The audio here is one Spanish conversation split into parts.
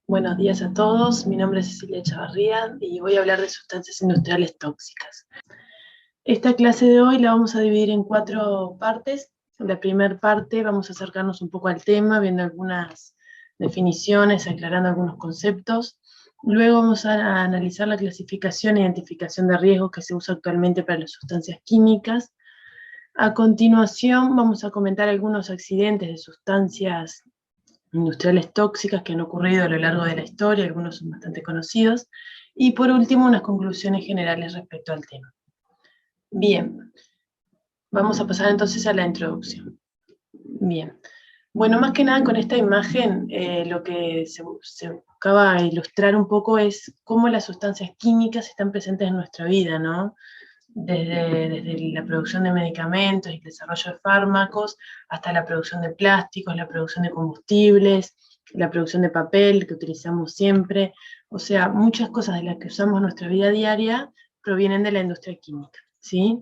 Buenos días a todos, mi nombre es Cecilia Chavarría y voy a hablar de sustancias industriales tóxicas. Esta clase de hoy la vamos a dividir en 4 partes. En la primera parte vamos a acercarnos un poco al tema, viendo algunas definiciones, aclarando algunos conceptos. Luego vamos a analizar la clasificación e identificación de riesgos que se usa actualmente para las sustancias químicas. A continuación vamos a comentar algunos accidentes de sustancias industriales tóxicas que han ocurrido a lo largo de la historia, algunos son bastante conocidos, y por último unas conclusiones generales respecto al tema. Bien, vamos a pasar entonces a la introducción. Bien, bueno, más que nada con esta imagen lo que se buscaba ilustrar un poco es cómo las sustancias químicas están presentes en nuestra vida, ¿no? Desde la producción de medicamentos y el desarrollo de fármacos, hasta la producción de plásticos, la producción de combustibles, la producción de papel que utilizamos siempre. O sea, muchas cosas de las que usamos en nuestra vida diaria provienen de la industria química, ¿sí?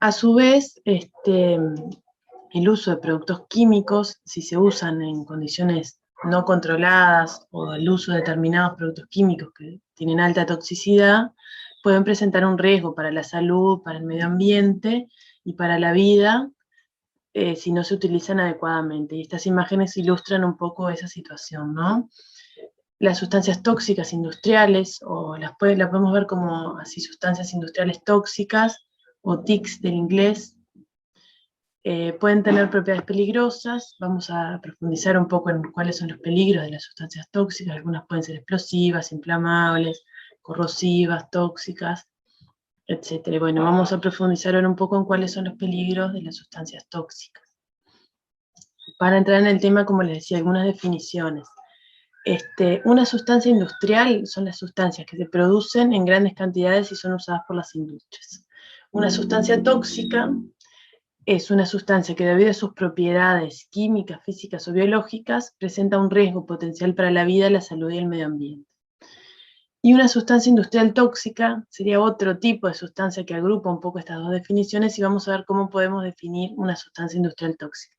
A su vez, el uso de productos químicos, si se usan en condiciones no controladas o el uso de determinados productos químicos que tienen alta toxicidad, pueden presentar un riesgo para la salud, para el medio ambiente y para la vida si no se utilizan adecuadamente. Y estas imágenes ilustran un poco esa situación, ¿no? Las sustancias tóxicas industriales, o la podemos ver como así sustancias industriales tóxicas, o TICs del inglés, pueden tener propiedades peligrosas. Vamos a profundizar un poco en cuáles son los peligros de las sustancias tóxicas. Algunas pueden ser explosivas, inflamables, corrosivas, tóxicas, etc. Y bueno, vamos a profundizar ahora un poco en cuáles son los peligros de las sustancias tóxicas. Para entrar en el tema, como les decía, algunas definiciones. Una sustancia industrial son las sustancias que se producen en grandes cantidades y son usadas por las industrias. Una sustancia tóxica es una sustancia que debido a sus propiedades químicas, físicas o biológicas presenta un riesgo potencial para la vida, la salud y el medio ambiente. Y una sustancia industrial tóxica sería otro tipo de sustancia que agrupa un poco estas dos definiciones y vamos a ver cómo podemos definir una sustancia industrial tóxica.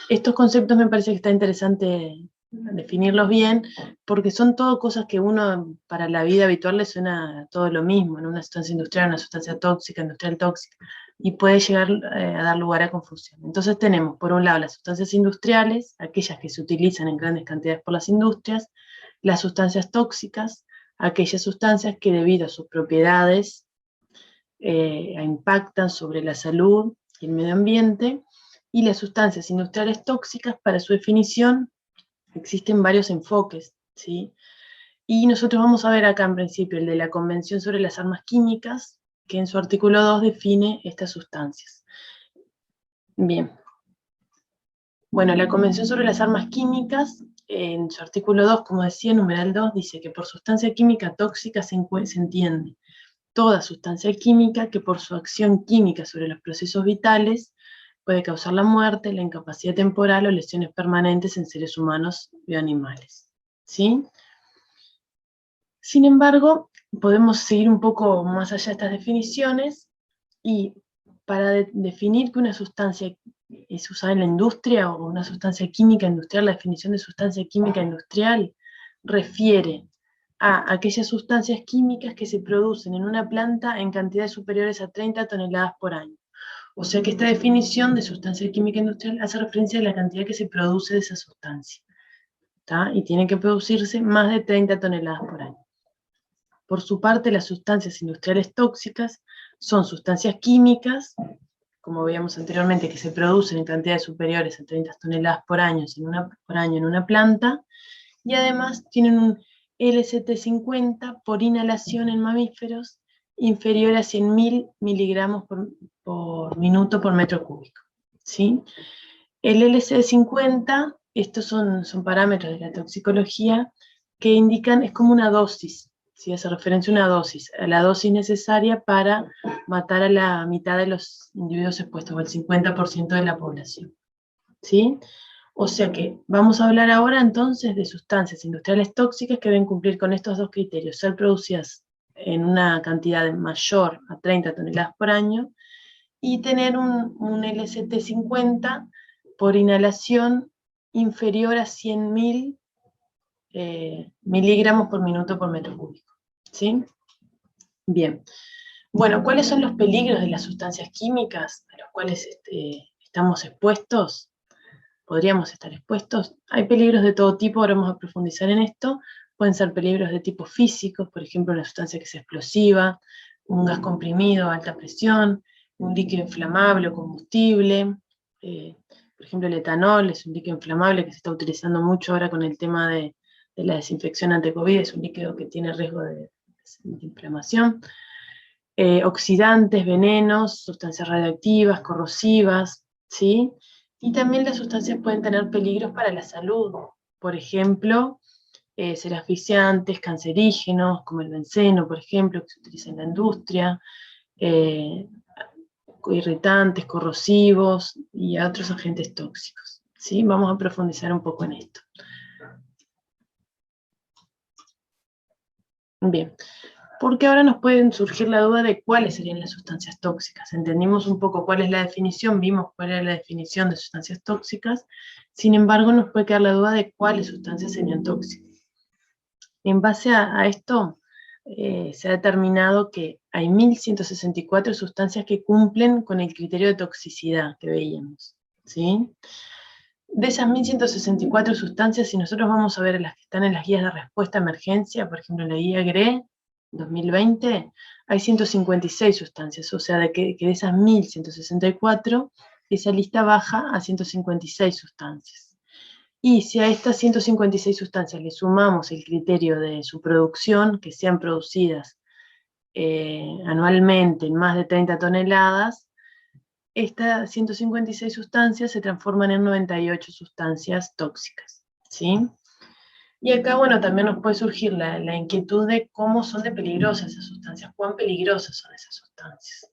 Estos conceptos me parece que está interesante definirlos bien, porque son todo cosas que uno para la vida habitual le suena todo lo mismo, ¿no? Una sustancia industrial, una sustancia tóxica, industrial tóxica, y puede llegar a dar lugar a confusión. Entonces tenemos, por un lado, las sustancias industriales, aquellas que se utilizan en grandes cantidades por las industrias, las sustancias tóxicas, aquellas sustancias que debido a sus propiedades impactan sobre la salud y el medio ambiente, y las sustancias industriales tóxicas, para su definición, existen varios enfoques, ¿sí? Y nosotros vamos a ver acá en principio el de la Convención sobre las Armas Químicas, que en su artículo 2 define estas sustancias. Bien. Bueno, la Convención sobre las Armas Químicas, en su artículo 2, como decía, numeral 2, dice que por sustancia química tóxica se entiende toda sustancia química que por su acción química sobre los procesos vitales puede causar la muerte, la incapacidad temporal o lesiones permanentes en seres humanos y animales, ¿sí? Sin embargo, podemos seguir un poco más allá de estas definiciones y para definir que una sustancia es usada en la industria o una sustancia química industrial, la definición de sustancia química industrial refiere a aquellas sustancias químicas que se producen en una planta en cantidades superiores a 30 toneladas por año. O sea que esta definición de sustancia química industrial hace referencia a la cantidad que se produce de esa sustancia, ¿tá? Y tiene que producirse más de 30 toneladas por año. Por su parte, las sustancias industriales tóxicas son sustancias químicas, como veíamos anteriormente, que se producen en cantidades superiores a 30 toneladas por año en una planta, y además tienen un LCT50 por inhalación en mamíferos inferior a 100.000 miligramos por minuto por metro cúbico, ¿sí? El LCT50, estos son parámetros de la toxicología que indican, es como una dosis, ¿sí? Hace referencia a una dosis, a la dosis necesaria para matar a la mitad de los individuos expuestos, o el 50% de la población, ¿sí? O sea que vamos a hablar ahora entonces de sustancias industriales tóxicas que deben cumplir con estos dos criterios: ser producidas en una cantidad mayor a 30 toneladas por año y tener un LCT50 por inhalación inferior a 100.000 miligramos por minuto por metro cúbico. ¿Sí? Bien. Bueno, ¿cuáles son los peligros de las sustancias químicas a los cuales estamos expuestos? Podríamos estar expuestos. Hay peligros de todo tipo, ahora vamos a profundizar en esto. Pueden ser peligros de tipo físico, por ejemplo, una sustancia que sea explosiva, un gas comprimido a alta presión, un líquido inflamable o combustible. Por ejemplo, el etanol es un líquido inflamable que se está utilizando mucho ahora con el tema de la desinfección ante COVID, es un líquido que tiene riesgo de inflamación. Oxidantes, venenos, sustancias radiactivas, corrosivas, ¿sí? Y también las sustancias pueden tener peligros para la salud. Por ejemplo, ser asfixiantes, cancerígenos, como el benceno, por ejemplo, que se utiliza en la industria, irritantes, corrosivos y otros agentes tóxicos. ¿Sí? Vamos a profundizar un poco en esto. Bien. Porque ahora nos puede surgir la duda de cuáles serían las sustancias tóxicas. Entendimos un poco cuál es la definición, vimos cuál era la definición de sustancias tóxicas, sin embargo nos puede quedar la duda de cuáles sustancias serían tóxicas. En base a esto, se ha determinado que hay 1164 sustancias que cumplen con el criterio de toxicidad que veíamos, ¿sí? De esas 1164 sustancias, si nosotros vamos a ver las que están en las guías de respuesta a emergencia, por ejemplo en la guía GRE 2020, hay 156 sustancias, o sea, que de esas 1164, esa lista baja a 156 sustancias. Y si a estas 156 sustancias le sumamos el criterio de su producción, que sean producidas anualmente en más de 30 toneladas, estas 156 sustancias se transforman en 98 sustancias tóxicas, ¿sí? Y acá, bueno, también nos puede surgir la inquietud de cómo son de peligrosas esas sustancias, cuán peligrosas son esas sustancias.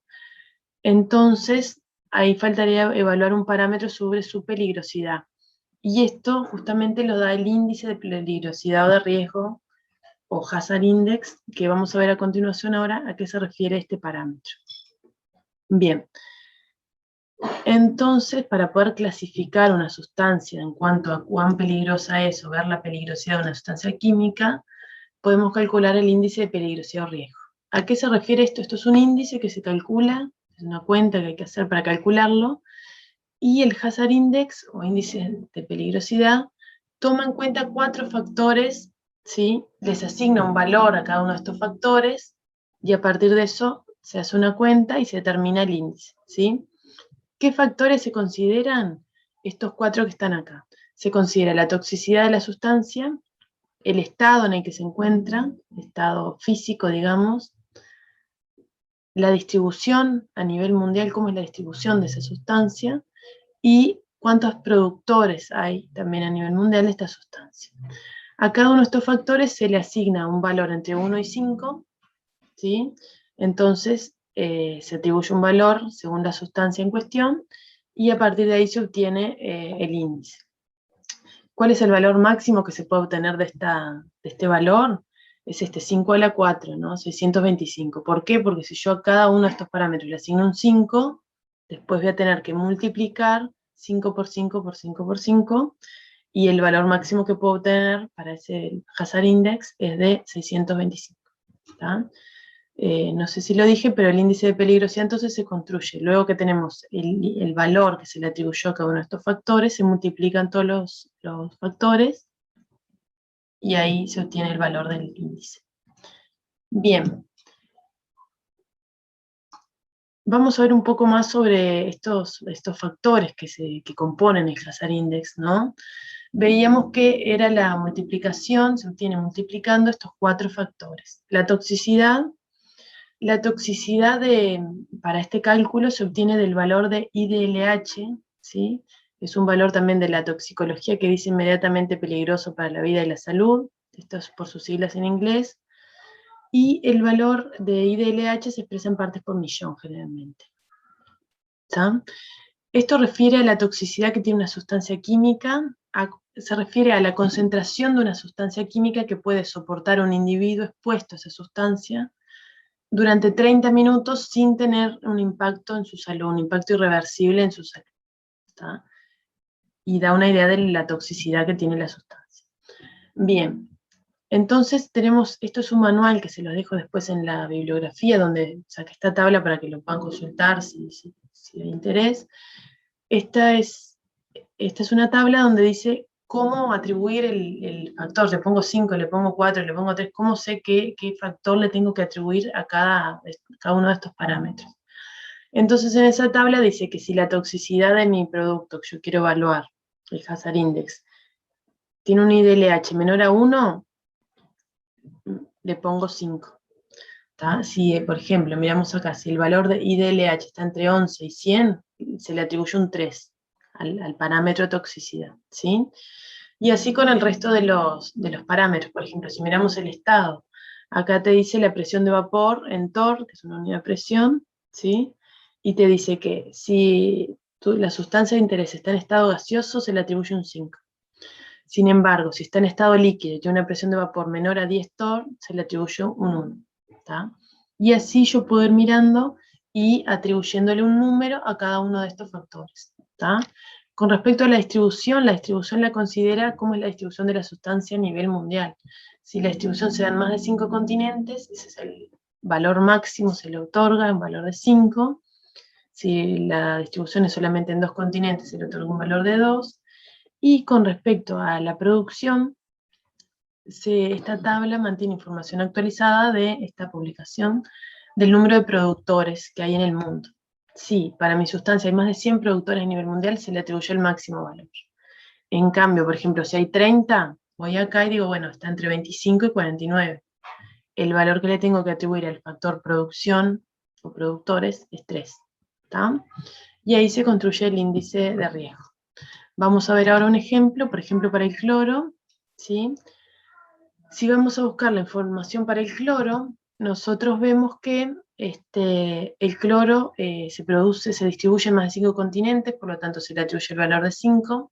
Entonces, ahí faltaría evaluar un parámetro sobre su peligrosidad. Y esto justamente lo da el índice de peligrosidad o de riesgo, o Hazard Index, que vamos a ver a continuación ahora a qué se refiere este parámetro. Bien. Entonces, para poder clasificar una sustancia en cuanto a cuán peligrosa es o ver la peligrosidad de una sustancia química, podemos calcular el índice de peligrosidad o riesgo. ¿A qué se refiere esto? Esto es un índice que se calcula, es una cuenta que hay que hacer para calcularlo, y el Hazard Index, o índice de peligrosidad, toma en cuenta 4 factores, ¿sí? Les asigna un valor a cada uno de estos factores, y a partir de eso se hace una cuenta y se determina el índice, ¿sí? ¿Qué factores se consideran? Estos 4 que están acá. Se considera la toxicidad de la sustancia, el estado en el que se encuentra, estado físico, digamos, la distribución a nivel mundial, cómo es la distribución de esa sustancia, y cuántos productores hay también a nivel mundial de esta sustancia. A cada uno de estos factores se le asigna un valor entre 1 y 5, ¿sí? Entonces, se atribuye un valor según la sustancia en cuestión, y a partir de ahí se obtiene el índice. ¿Cuál es el valor máximo que se puede obtener de este valor? Es 5 a la 4, ¿no? 625. ¿Por qué? Porque si yo a cada uno de estos parámetros le asigno un 5, después voy a tener que multiplicar 5 por 5 por 5 por 5, y el valor máximo que puedo obtener para ese Hazard Index es de 625. ¿Está? No sé si lo dije, pero el índice de peligrosidad entonces se construye. Luego que tenemos el valor que se le atribuyó a cada uno de estos factores, se multiplican todos los factores y ahí se obtiene el valor del índice. Bien. Vamos a ver un poco más sobre estos factores que componen el Hazard Index, ¿no? Veíamos que era la multiplicación, se obtiene multiplicando estos 4 factores. La toxicidad para este cálculo se obtiene del valor de IDLH, ¿sí? Es un valor también de la toxicología que dice inmediatamente peligroso para la vida y la salud, esto es por sus siglas en inglés, y el valor de IDLH se expresa en partes por millón generalmente. ¿Está? Esto refiere a la toxicidad que tiene una sustancia química, se refiere a la concentración de una sustancia química que puede soportar un individuo expuesto a esa sustancia durante 30 minutos sin tener un impacto en su salud, un impacto irreversible en su salud. ¿Está? Y da una idea de la toxicidad que tiene la sustancia. Bien, entonces tenemos, esto es un manual que se los dejo después en la bibliografía, donde saqué esta tabla para que lo puedan consultar si hay interés. Esta es una tabla donde dice cómo atribuir el factor. Le pongo 5, le pongo 4, le pongo 3, cómo sé qué factor le tengo que atribuir a cada uno de estos parámetros. Entonces en esa tabla dice que si la toxicidad de mi producto que yo quiero evaluar, el hazard index, tiene un IDLH menor a 1, le pongo 5. Si, por ejemplo, miramos acá, si el valor de IDLH está entre 11 y 100, se le atribuye un 3 al parámetro de toxicidad, ¿sí? Y así con el resto de los parámetros. Por ejemplo, si miramos el estado, acá te dice la presión de vapor en torr, que es una unidad de presión, ¿sí? Y te dice que si la sustancia de interés está en estado gaseoso, se le atribuye un 5. Sin embargo, si está en estado líquido y tiene una presión de vapor menor a 10 torr, se le atribuye un 1. ¿Tá? Y así yo puedo ir mirando y atribuyéndole un número a cada uno de estos factores. ¿Tá? Con respecto a la distribución la considera como es la distribución de la sustancia a nivel mundial. Si la distribución se da en más de 5 continentes, ese es el valor máximo, se le otorga un valor de 5. Si la distribución es solamente en 2 continentes, se le otorga un valor de 2. Y con respecto a la producción, esta tabla mantiene información actualizada de esta publicación del número de productores que hay en el mundo. Si para mi sustancia hay más de 100 productores a nivel mundial, se le atribuye el máximo valor. En cambio, por ejemplo, si hay 30, voy acá y digo, bueno, está entre 25 y 49. El valor que le tengo que atribuir al factor producción o productores es 3. ¿Tá? Y ahí se construye el índice de riesgo. Vamos a ver ahora un ejemplo, por ejemplo, para el cloro, ¿sí? Si vamos a buscar la información para el cloro, nosotros vemos que el cloro se distribuye en más de 5 continentes, por lo tanto se le atribuye el valor de 5.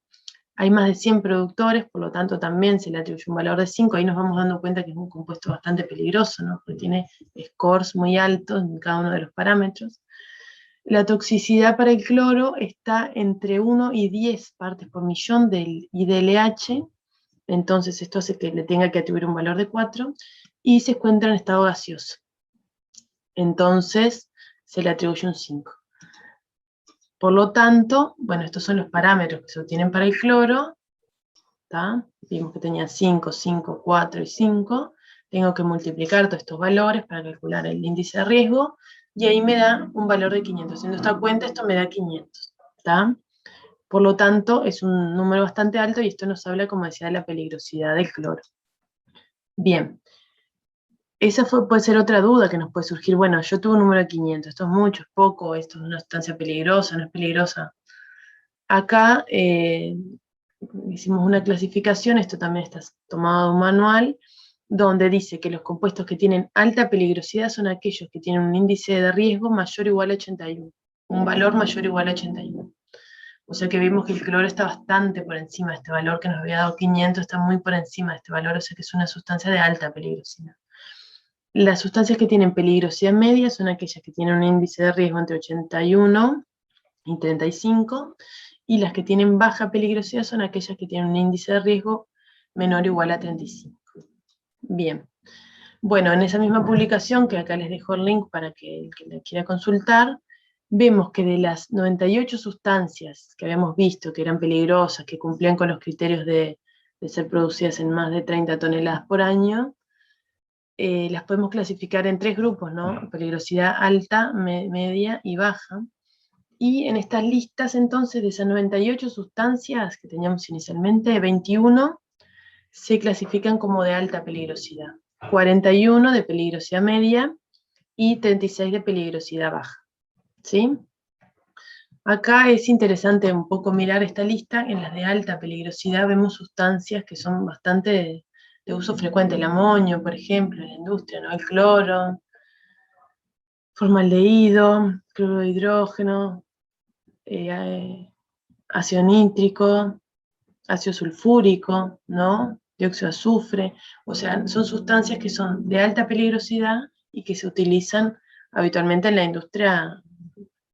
Hay más de 100 productores, por lo tanto también se le atribuye un valor de 5. Ahí nos vamos dando cuenta que es un compuesto bastante peligroso, ¿no? Porque tiene scores muy altos en cada uno de los parámetros. La toxicidad para el cloro está entre 1 y 10 partes por millón del IDLH, entonces esto hace que le tenga que atribuir un valor de 4, y se encuentra en estado gaseoso. Entonces se le atribuye un 5. Por lo tanto, bueno, estos son los parámetros que se obtienen para el cloro. ¿Tá? Vimos que tenía 5, 5, 4 y 5. Tengo que multiplicar todos estos valores para calcular el índice de riesgo, y ahí me da un valor de 500. Haciendo esta cuenta, esto me da 500. ¿Tá? Por lo tanto, es un número bastante alto, y esto nos habla, como decía, de la peligrosidad del cloro. Bien, esa puede ser otra duda que nos puede surgir. Bueno, yo tuve un número de 500, ¿esto es mucho, es poco? ¿Esto es una sustancia peligrosa, no es peligrosa? Acá hicimos una clasificación, esto también está tomado de un manual, donde dice que los compuestos que tienen alta peligrosidad son aquellos que tienen un índice de riesgo mayor o igual a 81, un valor mayor o igual a 81. O sea que vimos que el cloro está bastante por encima de este valor que nos había dado 500, está muy por encima de este valor, o sea que es una sustancia de alta peligrosidad. Las sustancias que tienen peligrosidad media son aquellas que tienen un índice de riesgo entre 81 y 35, y las que tienen baja peligrosidad son aquellas que tienen un índice de riesgo menor o igual a 35. Bien. Bueno, en esa misma publicación, que acá les dejo el link para que el que la quiera consultar, vemos que de las 98 sustancias que habíamos visto que eran peligrosas, que cumplían con los criterios de ser producidas en más de 30 toneladas por año, las podemos clasificar en 3 grupos, ¿no? Peligrosidad alta, media y baja. Y en estas listas, entonces, de esas 98 sustancias que teníamos inicialmente, 21 se clasifican como de alta peligrosidad, 41 de peligrosidad media y 36 de peligrosidad baja. ¿Sí? Acá es interesante un poco mirar esta lista. En las de alta peligrosidad vemos sustancias que son bastante de uso frecuente, el amonio, por ejemplo, en la industria, ¿no? El cloro, formaldehído, cloro de hidrógeno, ácido nítrico, ácido sulfúrico, ¿no? Dióxido de azufre. O sea, son sustancias que son de alta peligrosidad y que se utilizan habitualmente en la industria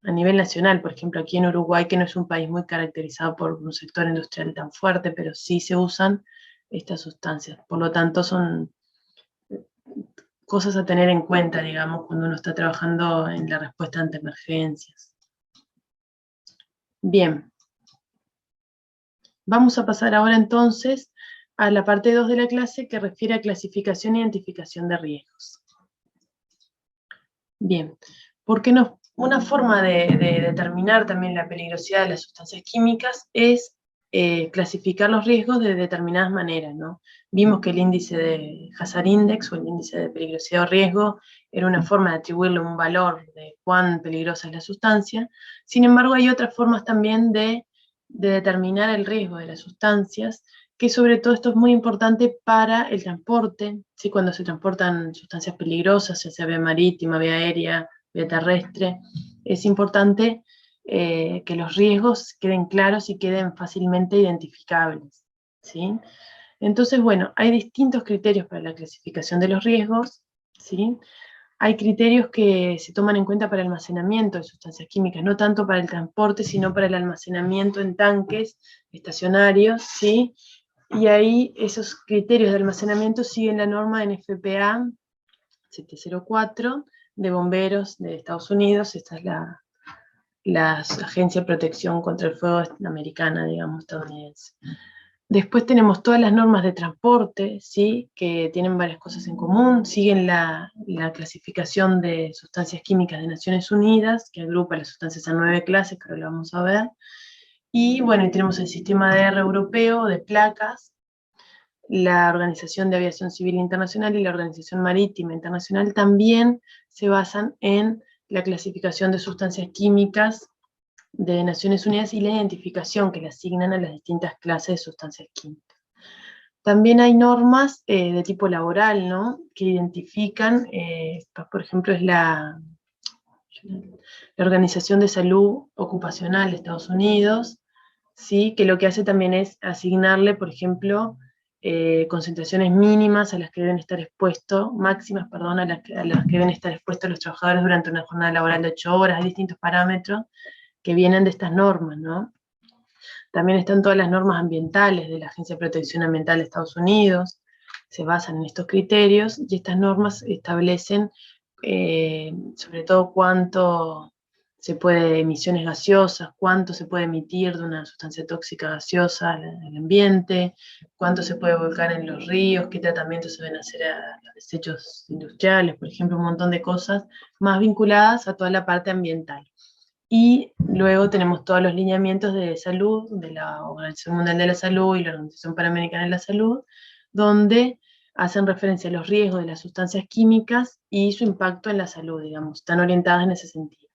a nivel nacional. Por ejemplo, aquí en Uruguay, que no es un país muy caracterizado por un sector industrial tan fuerte, pero sí se usan estas sustancias. Por lo tanto, son cosas a tener en cuenta, digamos, cuando uno está trabajando en la respuesta ante emergencias. Bien. Vamos a pasar ahora entonces a la parte 2 de la clase que refiere a clasificación e identificación de riesgos. Bien, porque una forma de determinar también la peligrosidad de las sustancias químicas es clasificar los riesgos de determinadas maneras, ¿no? Vimos que el índice de Hazard Index, o el índice de peligrosidad o riesgo, era una forma de atribuirle un valor de cuán peligrosa es la sustancia. Sin embargo, hay otras formas también de determinar el riesgo de las sustancias, que sobre todo esto es muy importante para el transporte, ¿sí? Cuando se transportan sustancias peligrosas, ya sea vía marítima, vía aérea, vía terrestre, es importante que los riesgos queden claros y queden fácilmente identificables, ¿sí? Entonces, bueno, hay distintos criterios para la clasificación de los riesgos, ¿sí? Hay criterios que se toman en cuenta para el almacenamiento de sustancias químicas, no tanto para el transporte, sino para el almacenamiento en tanques estacionarios, ¿sí? Y ahí esos criterios de almacenamiento siguen la norma NFPA 704 de bomberos de Estados Unidos. Esta es la Agencia de Protección contra el Fuego americana, digamos, estadounidense. Después tenemos todas las normas de transporte, ¿sí? Que tienen varias cosas en común. Siguen la clasificación de sustancias químicas de Naciones Unidas, que agrupa las sustancias a 9 clases, que ahora lo vamos a ver. Y bueno, y tenemos el sistema de R europeo de placas, la Organización de Aviación Civil Internacional y la Organización Marítima Internacional también se basan en la clasificación de sustancias químicas de Naciones Unidas y la identificación que le asignan a las distintas clases de sustancias químicas. También hay normas de tipo laboral, ¿no? Que identifican, por ejemplo, es la Organización de Salud Ocupacional de Estados Unidos, ¿sí? Que lo que hace también es asignarle, por ejemplo, concentraciones mínimas a las que deben estar expuestos, máximas, perdón, a las que deben estar expuestos los trabajadores durante una jornada laboral de 8 horas. Hay distintos parámetros que vienen de estas normas, ¿no? También están todas las normas ambientales de la Agencia de Protección Ambiental de Estados Unidos, se basan en estos criterios, y estas normas establecen sobre todo cuánto se puede, emisiones gaseosas, cuánto se puede emitir de una sustancia tóxica gaseosa al ambiente, cuánto se puede volcar en los ríos, qué tratamientos se deben hacer a los desechos industriales, por ejemplo, un montón de cosas más vinculadas a toda la parte ambiental. Y luego tenemos todos los lineamientos de salud de la Organización Mundial de la Salud y la Organización Panamericana de la Salud, donde hacen referencia a los riesgos de las sustancias químicas y su impacto en la salud, digamos, están orientadas en ese sentido.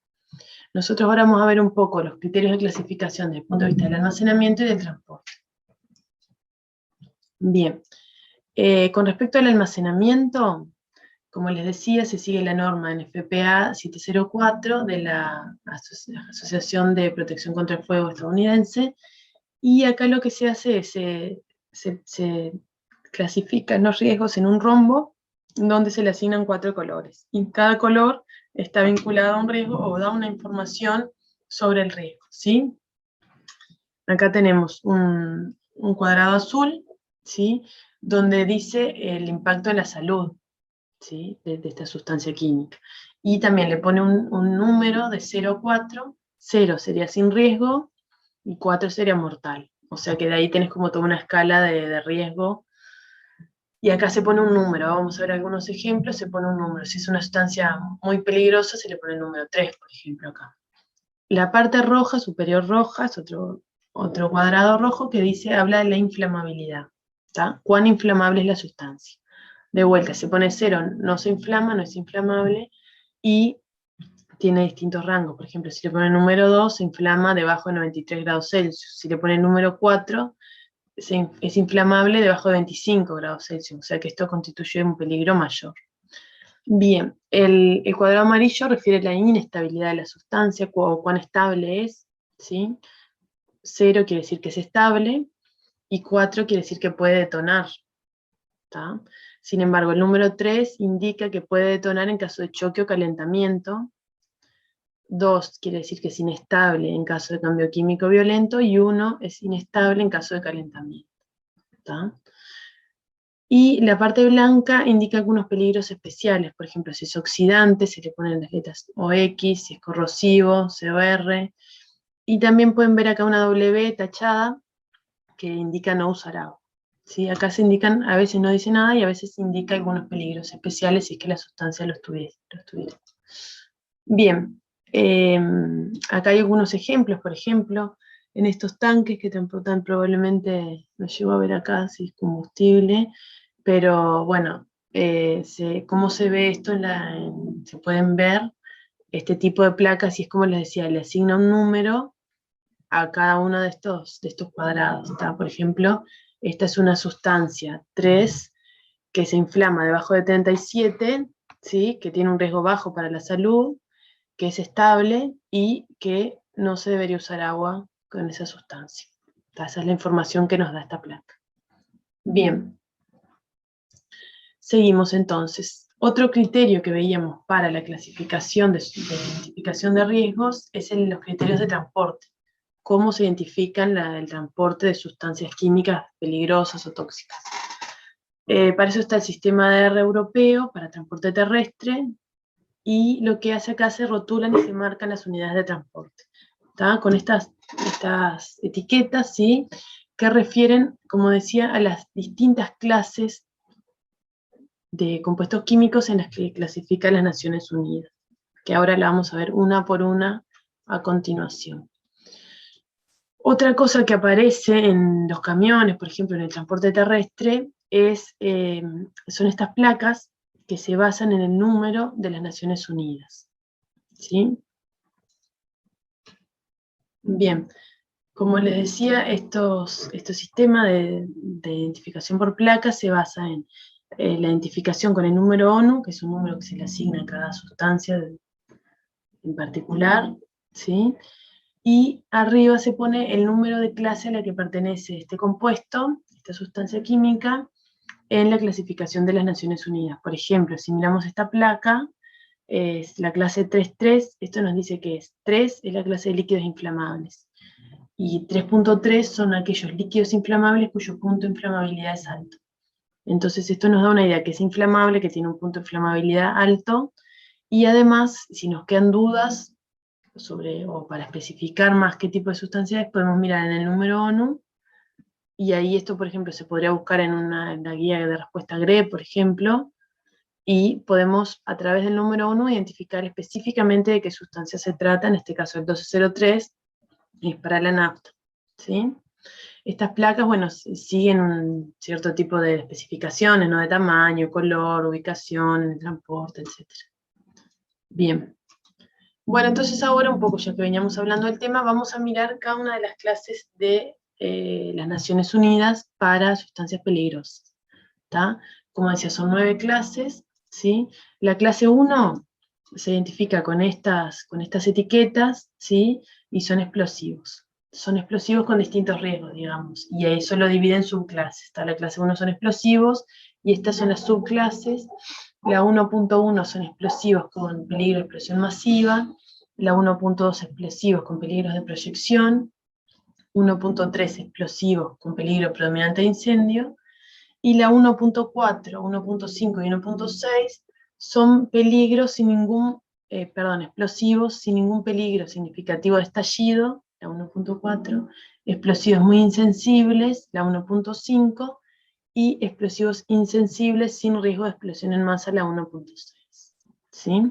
Nosotros ahora vamos a ver un poco los criterios de clasificación desde el punto de vista del almacenamiento y del transporte. Bien, con respecto al almacenamiento, como les decía, se sigue la norma NFPA 704 de la Asociación de Protección contra el Fuego estadounidense, y acá lo que se hace es, se clasifican los riesgos en un rombo, donde se le asignan 4 colores, y cada color está vinculado a un riesgo o da una información sobre el riesgo, ¿sí? Acá tenemos un cuadrado azul, ¿sí? Donde dice el impacto en la salud, ¿sí? de esta sustancia química. Y también le pone un número de 0 a 4, 0 sería sin riesgo, y 4 sería mortal. O sea que de ahí tenés como toda una escala de riesgo. Y acá se pone un número, vamos a ver algunos ejemplos, se pone un número. Si es una sustancia muy peligrosa, se le pone el número 3, por ejemplo, acá. La parte roja, superior roja, es otro cuadrado rojo que dice, habla de la inflamabilidad, ¿tá? ¿Cuán inflamable es la sustancia? De vuelta, se pone 0, no se inflama, no es inflamable, y tiene distintos rangos. Por ejemplo, si le pone el número 2, se inflama debajo de 93 grados Celsius. Si le pone el número 4, es inflamable debajo de 25 grados Celsius, o sea que esto constituye un peligro mayor. Bien, el cuadrado amarillo refiere a la inestabilidad de la sustancia, o cuán estable es, ¿sí? 0 quiere decir que es estable, y 4 quiere decir que puede detonar, ¿tá? Sin embargo, el número 3 indica que puede detonar en caso de choque o calentamiento. 2 quiere decir que es inestable en caso de cambio químico violento, y 1 es inestable en caso de calentamiento, ¿tá? Y la parte blanca indica algunos peligros especiales, por ejemplo, si es oxidante, se le ponen las letras OX, si es corrosivo, COR, y también pueden ver acá una W tachada que indica no usar agua. ¿Sí? Acá se indican, a veces no dice nada y a veces indica algunos peligros especiales si es que la sustancia lo estuviera. Bien, acá hay algunos ejemplos, por ejemplo, en estos tanques que transportan probablemente, no llego a ver acá si es combustible, pero bueno, ¿cómo se ve esto? Se pueden ver este tipo de placas y es como les decía, le asigna un número a cada uno de estos cuadrados. ¿Tá? Por ejemplo, esta es una sustancia 3 que se inflama debajo de 37, ¿sí? Que tiene un riesgo bajo para la salud, que es estable y que no se debería usar agua con esa sustancia. ¿Tá? Esa es la información que nos da esta placa. Bien, seguimos entonces. Otro criterio que veíamos para la clasificación de identificación de riesgos es los criterios de transporte. Cómo se identifican el transporte de sustancias químicas peligrosas o tóxicas. Para eso está el sistema de R europeo para transporte terrestre, y lo que hace acá se rotulan y se marcan las unidades de transporte. ¿Tá? Con estas etiquetas, ¿sí? Que refieren, como decía, a las distintas clases de compuestos químicos en las que clasifican las Naciones Unidas, que ahora la vamos a ver una por una a continuación. Otra cosa que aparece en los camiones, por ejemplo en el transporte terrestre, son estas placas que se basan en el número de las Naciones Unidas. ¿Sí? Bien, como les decía, estos sistemas de identificación por placas se basan en la identificación con el número ONU, que es un número que se le asigna a cada sustancia en particular, ¿sí? Y arriba se pone el número de clase a la que pertenece este compuesto, esta sustancia química, en la clasificación de las Naciones Unidas. Por ejemplo, si miramos esta placa, es la clase 3.3, esto nos dice que es 3, es la clase de líquidos inflamables, y 3.3 son aquellos líquidos inflamables cuyo punto de inflamabilidad es alto. Entonces esto nos da una idea que es inflamable, que tiene un punto de inflamabilidad alto, y además, si nos quedan dudas o para especificar más qué tipo de sustancia es, podemos mirar en el número ONU, y ahí esto, por ejemplo, se podría buscar en la guía de respuesta GRE, por ejemplo, y podemos, a través del número ONU, identificar específicamente de qué sustancia se trata, en este caso el 1203, es para la nafta, ¿sí? Estas placas, bueno, siguen un cierto tipo de especificaciones, ¿no? De tamaño, color, ubicación, el transporte, etc. Bien. Bueno, entonces ahora un poco, ya que veníamos hablando del tema, vamos a mirar cada una de las clases de las Naciones Unidas para sustancias peligrosas. ¿Tá? Como decía, son 9 clases, ¿sí? La clase 1 se identifica con estas etiquetas, ¿sí? Y son explosivos. Son explosivos con distintos riesgos, digamos, y eso lo divide en subclases. ¿Tá? La clase 1 son explosivos, y estas son las subclases. La 1.1 son explosivos con peligro de explosión masiva, la 1.2 explosivos con peligros de proyección, 1.3 explosivos con peligro predominante de incendio, y la 1.4, 1.5 y 1.6 son peligros explosivos sin ningún peligro significativo de estallido, la 1.4, explosivos muy insensibles, la 1.5, y explosivos insensibles sin riesgo de explosión en masa, la 1.6. ¿Sí?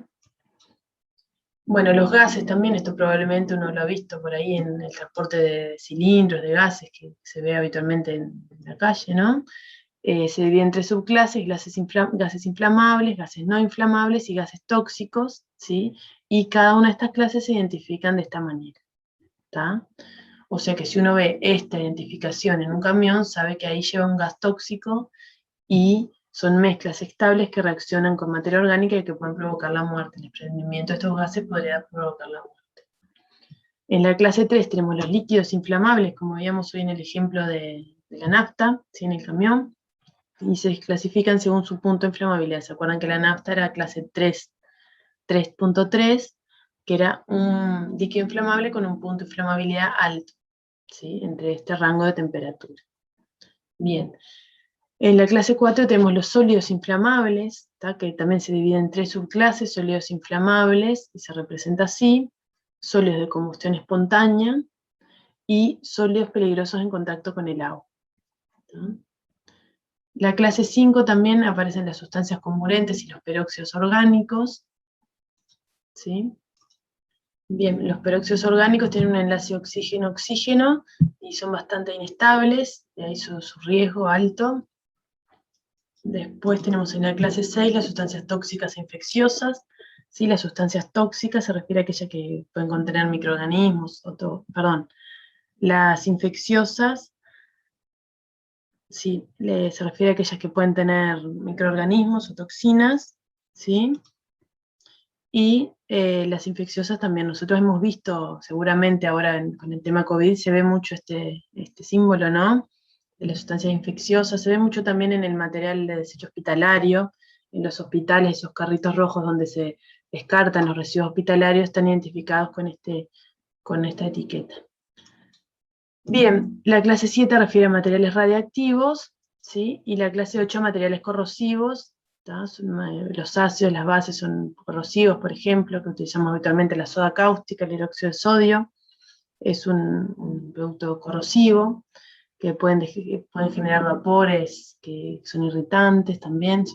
Bueno, los gases también, esto probablemente uno lo ha visto por ahí en el transporte de cilindros, de gases, que se ve habitualmente en la calle, ¿no? Se divide en 3 subclases: gases inflamables, gases no inflamables y gases tóxicos, ¿sí? Y cada una de estas clases se identifican de esta manera, ¿tá? O sea que si uno ve esta identificación en un camión, sabe que ahí lleva un gas tóxico, y son mezclas estables que reaccionan con materia orgánica y que pueden provocar la muerte. El desprendimiento de estos gases podría provocar la muerte. En la clase 3 tenemos los líquidos inflamables, como veíamos hoy en el ejemplo de la nafta, ¿sí? En el camión, y se clasifican según su punto de inflamabilidad. ¿Se acuerdan que la nafta era clase 3, 3.3, que era un líquido inflamable con un punto de inflamabilidad alto, ¿sí? Entre este rango de temperatura. Bien. En la clase 4 tenemos los sólidos inflamables, que también se dividen en 3 subclases: sólidos inflamables, y se representa así, sólidos de combustión espontánea, y sólidos peligrosos en contacto con el agua. La clase 5 también aparecen las sustancias comburentes y los peróxidos orgánicos, ¿sí? Bien, los peróxidos orgánicos tienen un enlace oxígeno-oxígeno y son bastante inestables, de ahí su riesgo alto. Después tenemos en la clase 6 las sustancias tóxicas e infecciosas. ¿Sí? Las sustancias tóxicas se refiere a aquellas que pueden contener microorganismos, las infecciosas, sí, se refiere a aquellas que pueden tener microorganismos o toxinas, ¿sí? Y las infecciosas también. Nosotros hemos visto, seguramente ahora con el tema COVID, se ve mucho este símbolo, ¿no? De las sustancias infecciosas. Se ve mucho también en el material de desecho hospitalario, en los hospitales, esos carritos rojos donde se descartan los residuos hospitalarios, están identificados con esta etiqueta. Bien, la clase 7 refiere a materiales radiactivos, ¿sí? Y la clase 8 a materiales corrosivos. Los ácidos, las bases son corrosivos, por ejemplo, que utilizamos habitualmente la soda cáustica, el hidróxido de sodio, es un producto corrosivo, que pueden generar vapores que son irritantes también.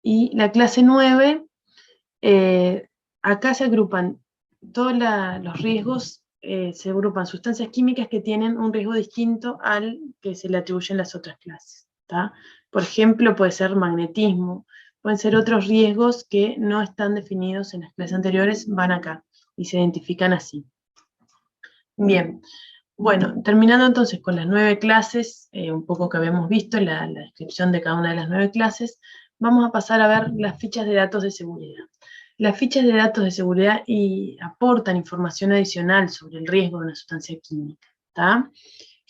Y la clase 9, acá se agrupan todos los riesgos, se agrupan sustancias químicas que tienen un riesgo distinto al que se le atribuyen las otras clases. Por ejemplo, puede ser magnetismo, pueden ser otros riesgos que no están definidos en las clases anteriores, van acá y se identifican así. Bien, bueno, terminando entonces con las 9 clases, un poco que habíamos visto en la descripción de cada una de las 9 clases, vamos a pasar a ver las fichas de datos de seguridad. Las fichas de datos de seguridad aportan información adicional sobre el riesgo de una sustancia química.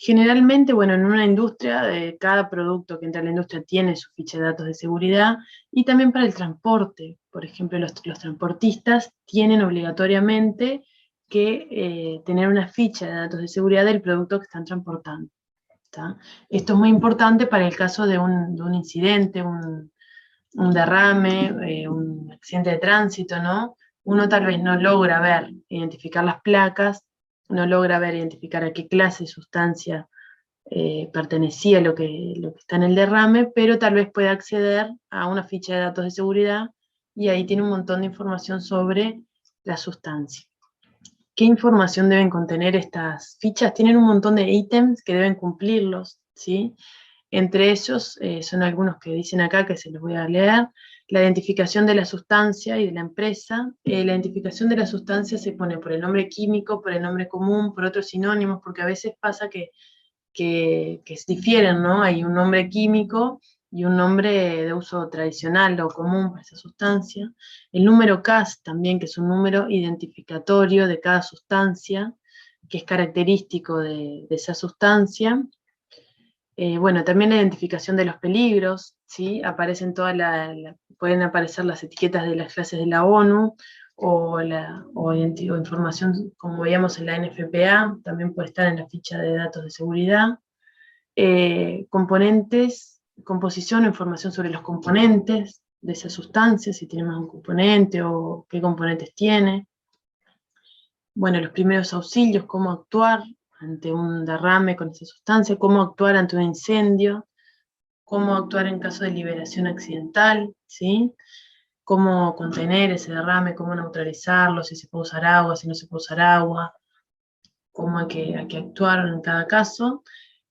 Generalmente, bueno, en una industria, cada producto que entra a la industria tiene su ficha de datos de seguridad, y también para el transporte. Por ejemplo, los transportistas tienen obligatoriamente que tener una ficha de datos de seguridad del producto que están transportando. Esto es muy importante para el caso de un incidente, un derrame, un accidente de tránsito, ¿no? Uno tal vez no logra identificar las placas, no logra identificar a qué clase de sustancia pertenecía lo que está en el derrame, pero tal vez puede acceder a una ficha de datos de seguridad y ahí tiene un montón de información sobre la sustancia. ¿Qué información deben contener estas fichas? Tienen un montón de ítems que deben cumplirlos, ¿sí? Entre ellos son algunos que dicen acá, que se los voy a leer. La identificación de la sustancia y de la empresa. La identificación de la sustancia se pone por el nombre químico, por el nombre común, por otros sinónimos, porque a veces pasa que difieren, ¿no? Hay un nombre químico y un nombre de uso tradicional o común para esa sustancia. El número CAS también, que es un número identificatorio de cada sustancia, que es característico de esa sustancia. Bueno, también la identificación de los peligros, ¿sí? Aparecen pueden aparecer las etiquetas de las clases de la ONU, o información, como veíamos en la NFPA, también puede estar en la ficha de datos de seguridad. Componentes, composición o información sobre los componentes de esa sustancia, si tiene más un componente o qué componentes tiene. Bueno, los primeros auxilios, cómo actuar ante un derrame con esa sustancia, cómo actuar ante un incendio, cómo actuar en caso de liberación accidental, ¿sí? Cómo contener ese derrame, cómo neutralizarlo, si se puede usar agua, si no se puede usar agua, cómo hay que actuar en cada caso.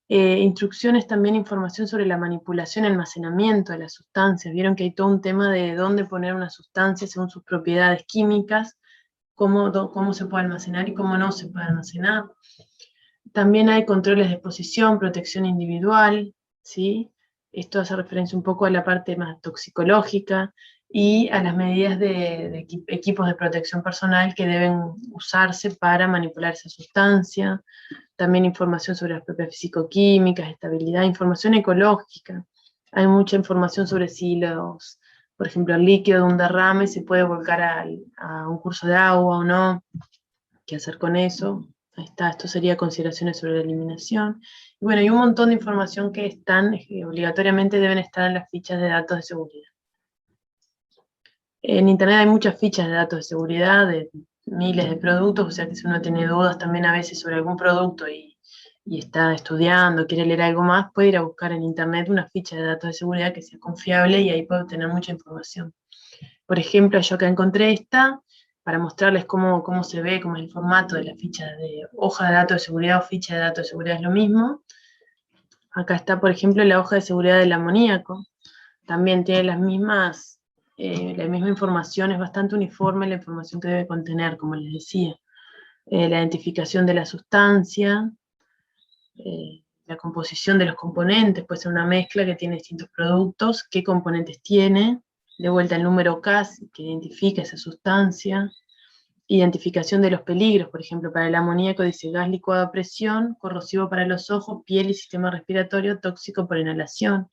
Instrucciones también, información sobre la manipulación y almacenamiento de las sustancias. Vieron que hay todo un tema de dónde poner una sustancia según sus propiedades químicas, cómo se puede almacenar y cómo no se puede almacenar. También hay controles de exposición, protección individual, ¿sí? Esto hace referencia un poco a la parte más toxicológica y a las medidas de equipos de protección personal que deben usarse para manipular esa sustancia. También información sobre las propias fisicoquímicas, estabilidad, información ecológica. Hay mucha información sobre si por ejemplo, el líquido de un derrame se puede volcar a un curso de agua o no, qué hacer con eso. Ahí está, esto sería consideraciones sobre la eliminación. Bueno, hay un montón de información que obligatoriamente deben estar en las fichas de datos de seguridad. En Internet hay muchas fichas de datos de seguridad de miles de productos, o sea que si uno tiene dudas también a veces sobre algún producto y está estudiando, quiere leer algo más, puede ir a buscar en Internet una ficha de datos de seguridad que sea confiable y ahí puede obtener mucha información. Por ejemplo, yo acá encontré esta para mostrarles cómo se ve, cómo es el formato de la ficha de hoja de datos de seguridad o ficha de datos de seguridad, es lo mismo. Acá está, por ejemplo, la hoja de seguridad del amoníaco. También tiene la misma información, es bastante uniforme la información que debe contener, como les decía. La identificación de la sustancia, la composición de los componentes, puede ser una mezcla que tiene distintos productos, qué componentes tiene, de vuelta el número CAS que identifica esa sustancia, identificación de los peligros, por ejemplo, para el amoníaco dice gas licuado a presión, corrosivo para los ojos, piel y sistema respiratorio, tóxico por inhalación.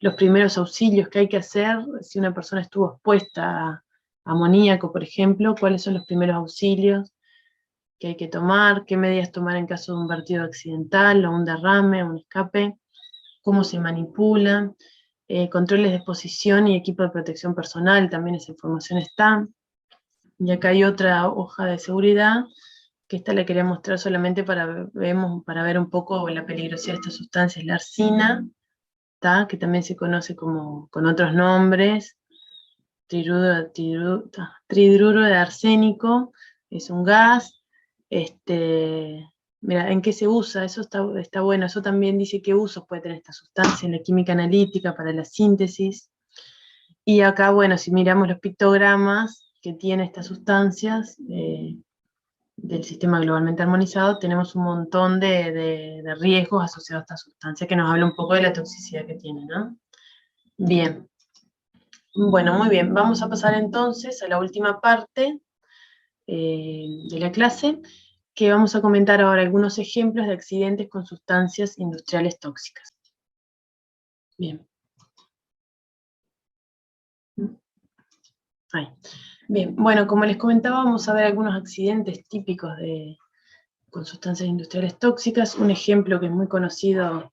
Los primeros auxilios que hay que hacer, si una persona estuvo expuesta a amoníaco, por ejemplo, cuáles son los primeros auxilios que hay que tomar, qué medidas tomar en caso de un vertido accidental, o un derrame, o un escape, cómo se manipula, controles de exposición y equipo de protección personal, también esa información está. Y acá hay otra hoja de seguridad, que esta la quería mostrar solamente para ver un poco la peligrosidad de esta sustancia, es la arsina, que también se conoce con otros nombres, tridruro de arsénico, es un gas. Mira, ¿en qué se usa? Eso está bueno, eso también dice qué usos puede tener esta sustancia en la química analítica, para la síntesis. Y acá, bueno, si miramos los pictogramas que tiene estas sustancias, del sistema globalmente armonizado, tenemos un montón de riesgos asociados a esta sustancia, que nos habla un poco de la toxicidad que tiene, ¿no? Bien. Bueno, muy bien. Vamos a pasar entonces a la última parte de la clase, que vamos a comentar ahora algunos ejemplos de accidentes con sustancias industriales tóxicas. Bien. Ahí. Bien, bueno, como les comentaba, vamos a ver algunos accidentes típicos con sustancias industriales tóxicas. Un ejemplo que es muy conocido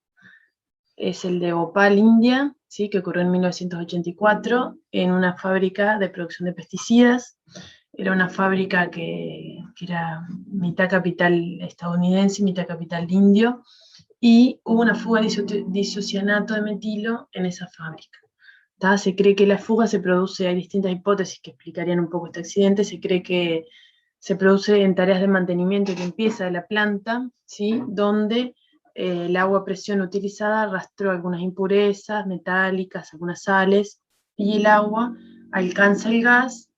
es el de Bhopal, India, ¿sí? Que ocurrió en 1984 en una fábrica de producción de pesticidas. Era una fábrica que era mitad capital estadounidense y mitad capital indio, y hubo una fuga de disocianato de metilo en esa fábrica. Se cree que la fuga se produce, hay distintas hipótesis que explicarían un poco este accidente, se cree que se produce en tareas de mantenimiento y limpieza de la planta, ¿sí? Donde el agua a presión utilizada arrastró algunas impurezas metálicas, algunas sales, y el agua alcanza el gas.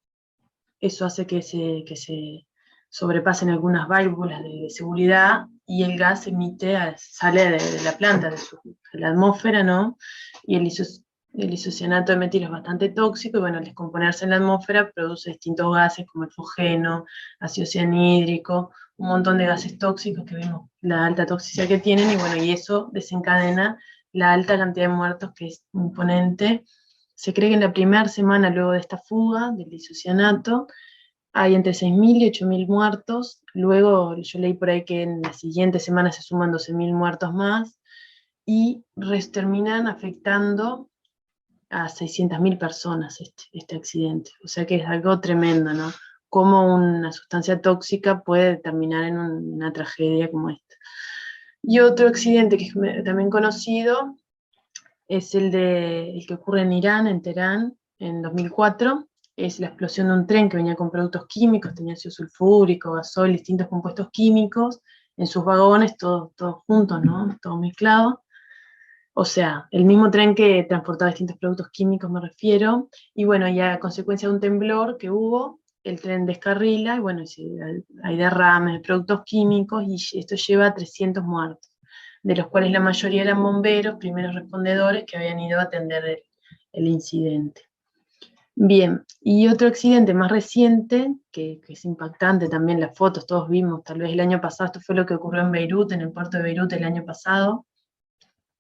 Eso hace que se sobrepasen algunas válvulas de seguridad y el gas sale de la planta, de la atmósfera, ¿no? Y el isocianato de metilo es bastante tóxico y, bueno, al descomponerse en la atmósfera produce distintos gases como el fosgeno, ácido cianhídrico, un montón de gases tóxicos que vemos la alta toxicidad que tienen, y bueno, y eso desencadena la alta cantidad de muertos, que es imponente. Se cree que en la primera semana luego de esta fuga del isocianato hay entre 6.000 y 8.000 muertos. Luego yo leí por ahí que en la siguiente semana se suman 12.000 muertos más, y terminan afectando a 600.000 personas este accidente. O sea que es algo tremendo, ¿no? Cómo una sustancia tóxica puede terminar en una tragedia como esta. Y otro accidente que es también conocido es el que ocurre en Irán, en Teherán, en 2004. Es la explosión de un tren que venía con productos químicos, tenía ácido sulfúrico, gasol, distintos compuestos químicos en sus vagones, todos juntos, ¿no? Todo mezclado. O sea, el mismo tren que transportaba distintos productos químicos, me refiero. Y bueno, y a consecuencia de un temblor que hubo, el tren descarrila, y bueno, hay derrames de productos químicos, y esto lleva a 300 muertos, de los cuales la mayoría eran bomberos, primeros respondedores que habían ido a atender el incidente. Bien, y otro accidente más reciente, que es impactante también, las fotos todos vimos, tal vez el año pasado, esto fue lo que ocurrió en Beirut, en el puerto de Beirut el año pasado,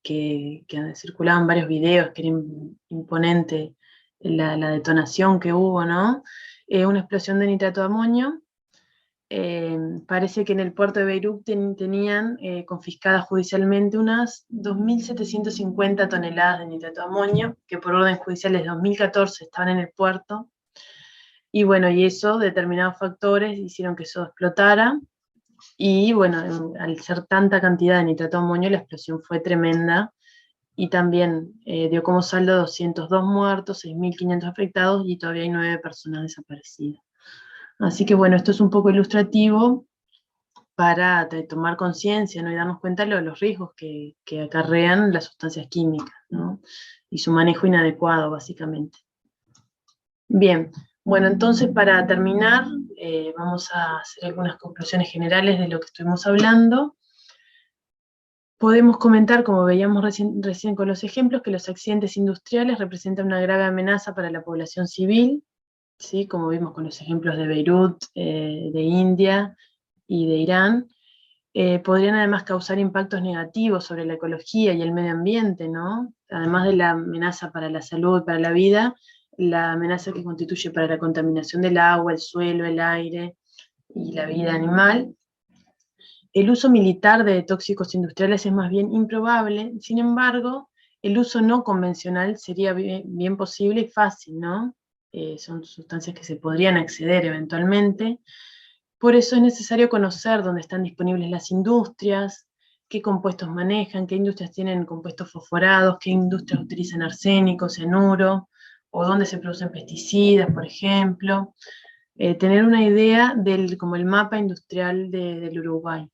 que circulaban varios videos, que era imponente la detonación que hubo, ¿no? Una explosión de nitrato de amonio, parece que en el puerto de Beirut tenían confiscadas judicialmente unas 2.750 toneladas de nitrato de amonio, que por orden judicial desde 2014 estaban en el puerto, y bueno, y eso, determinados factores hicieron que eso explotara, y bueno, al ser tanta cantidad de nitrato de amonio, la explosión fue tremenda, y también dio como saldo 202 muertos, 6.500 afectados, y todavía hay 9 personas desaparecidas. Así que bueno, esto es un poco ilustrativo para tomar conciencia, ¿no? Y darnos cuenta de los riesgos que acarrean las sustancias químicas, ¿no? Y su manejo inadecuado, básicamente. Bien, bueno, entonces para terminar, vamos a hacer algunas conclusiones generales de lo que estuvimos hablando. Podemos comentar, como veíamos recién con los ejemplos, que los accidentes industriales representan una grave amenaza para la población civil, ¿sí? Como vimos con los ejemplos de Beirut, de India y de Irán. Podrían además causar impactos negativos sobre la ecología y el medio ambiente, ¿no? Además de la amenaza para la salud y para la vida, la amenaza que constituye para la contaminación del agua, el suelo, el aire y la vida animal. El uso militar de tóxicos industriales es más bien improbable, sin embargo, el uso no convencional sería bien posible y fácil, ¿no? Son sustancias que se podrían acceder eventualmente. Por eso es necesario conocer dónde están disponibles las industrias, qué compuestos manejan, qué industrias tienen compuestos fosforados, qué industrias utilizan arsénico, cianuro, o dónde se producen pesticidas, por ejemplo. Tener una idea como el mapa industrial del Uruguay.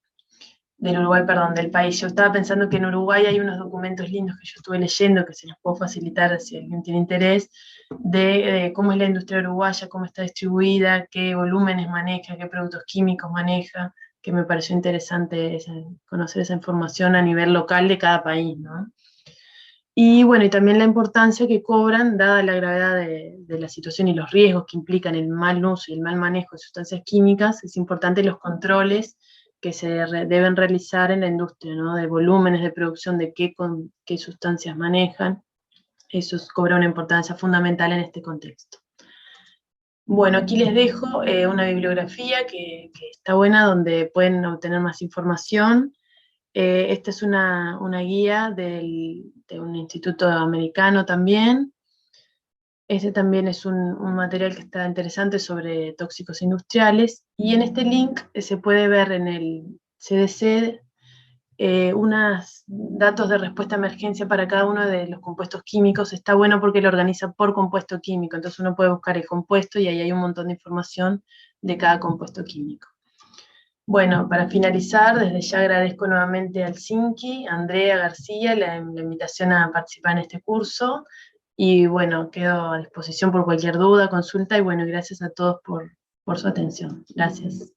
Perdón, del país. Yo estaba pensando que en Uruguay hay unos documentos lindos que yo estuve leyendo, que se los puedo facilitar si alguien tiene interés, de cómo es la industria uruguaya, cómo está distribuida, qué volúmenes maneja, qué productos químicos maneja, que me pareció interesante conocer esa información a nivel local de cada país, ¿no? Y bueno, y también la importancia que cobran, dada la gravedad de la situación y los riesgos que implican el mal uso y el mal manejo de sustancias químicas, es importante los controles que se deben realizar en la industria, ¿no? De volúmenes de producción, de qué sustancias manejan. Eso cobra una importancia fundamental en este contexto. Bueno, aquí les dejo una bibliografía que está buena, donde pueden obtener más información. Esta es una guía de un instituto americano también. Este también es un material que está interesante sobre tóxicos industriales. Y en este link se puede ver en el CDC unos datos de respuesta a emergencia para cada uno de los compuestos químicos. Está bueno porque lo organiza por compuesto químico. Entonces uno puede buscar el compuesto y ahí hay un montón de información de cada compuesto químico. Bueno, para finalizar, desde ya agradezco nuevamente al CINCI, a Andrea García, la invitación a participar en este curso, y bueno, quedo a disposición por cualquier duda, consulta, y bueno, gracias a todos por su atención. Gracias.